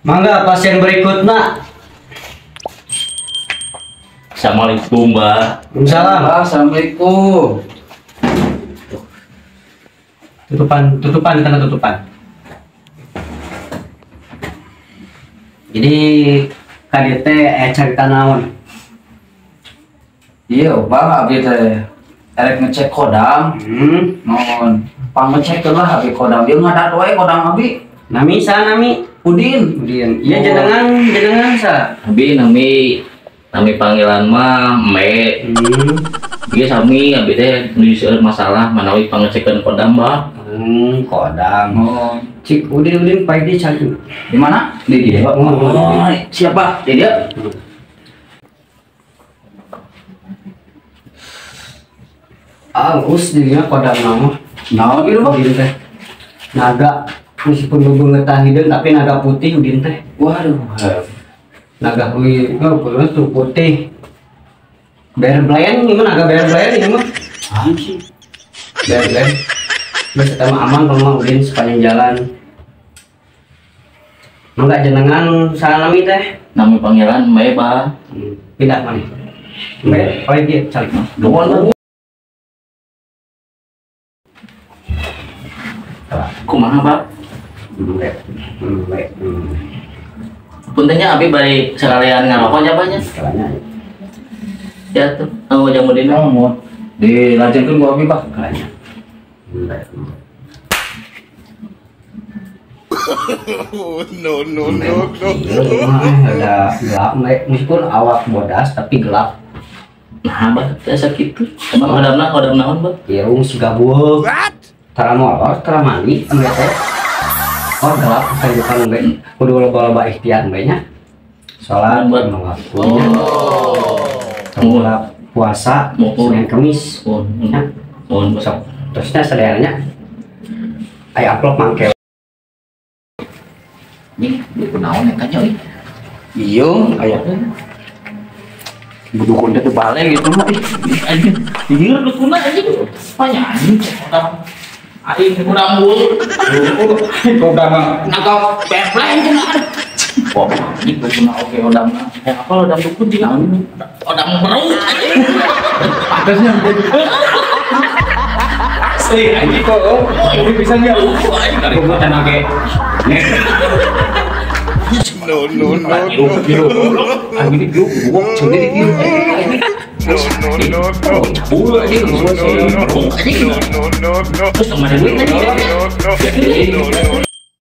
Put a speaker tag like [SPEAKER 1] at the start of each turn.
[SPEAKER 1] Mangga pasien berikutnya.
[SPEAKER 2] Assalamualaikum, Mbak.
[SPEAKER 1] Waalaikumsalam.
[SPEAKER 3] Assalamualaikum.
[SPEAKER 1] Tutupan, di tengah tutupan. Jadi KDT cerita naon?
[SPEAKER 3] Iya, Bang, abdi teh erek ngecek kodam. Non, pangecek lah abdi kodam. Dia ngadat wae kodam abdi.
[SPEAKER 1] Nami
[SPEAKER 3] Udin.
[SPEAKER 1] Iya jenengan sa.
[SPEAKER 2] Abi nami panggilan mah Me. Dia sami abi teh nulis masalah manawi pangecekan kodam, Mbak.
[SPEAKER 1] Kodam.
[SPEAKER 3] Oh,
[SPEAKER 1] Cik Udin pai di cari.
[SPEAKER 3] di mana? Di dia. Oh, siapa? Di dia.
[SPEAKER 1] Us dirinya kodam nama.
[SPEAKER 3] Naon gitu, Bang?
[SPEAKER 1] Udin teh. Naga meskipun belum hideung tapi naga putih Udin teh.
[SPEAKER 3] Waduh.
[SPEAKER 1] Naga tuh putih. Bayar belayan ini mah naga bayar belayan ini mah.
[SPEAKER 3] Anjing.
[SPEAKER 1] Bayar belayan. Terus kita mah aman kalau mah Udin sepanjang jalan. Mangga jenengan salami teh.
[SPEAKER 2] Nami panggilan Me, Pak.
[SPEAKER 1] Pindah mana? Mbak, oh dia cari.
[SPEAKER 2] Doon. Kumaha, Pak? Puntennya abi bari sekalian ngarokoknya banyak.
[SPEAKER 1] Kalanya
[SPEAKER 2] Ya tuh, jamu dina.
[SPEAKER 3] Mau dilanjutkan gua abdi, Pak.
[SPEAKER 1] kalanya.
[SPEAKER 4] No.
[SPEAKER 1] Ada gelap, meskipun awak bodas tapi gelap.
[SPEAKER 2] Nah, Pak, biasa gitu. Emang kodam naon, Pak?
[SPEAKER 1] Irung si gabuh. Tara molor, tara mandi, enggak teh. Oh gelap, saya bukan enggak. Kudu loba-loba ikhtiar enggaknya. Sholat
[SPEAKER 2] Buat-
[SPEAKER 1] waktunya. Mulai puasa, Senin Kamis.
[SPEAKER 2] Mohon, Pak.
[SPEAKER 1] Sok, terusnya sederhananya. Ayo upload mangke.
[SPEAKER 2] Ini kunaon yang kanya, euy.
[SPEAKER 3] Iya, aya. Butuh konten teh balik gitu mah.
[SPEAKER 2] Anjing, dieu kuna anjing. Banyak anjing kodam. Aing kodam mulu.
[SPEAKER 3] Kodam
[SPEAKER 2] Naga pepleng cenah. Oh, anjing kuna oke kodam. Apa kodam dukun juga? Kodam berau anjing.
[SPEAKER 3] atasnya
[SPEAKER 2] Asli anjing kok.
[SPEAKER 3] ini bisa enggak?
[SPEAKER 2] Anjing kari
[SPEAKER 1] Kubutan oke.
[SPEAKER 4] No.
[SPEAKER 3] Biru. Ini biru, gua sendiri biru.
[SPEAKER 2] cabul anjing. Anjing. Terus kemana duit anjing?
[SPEAKER 4] No.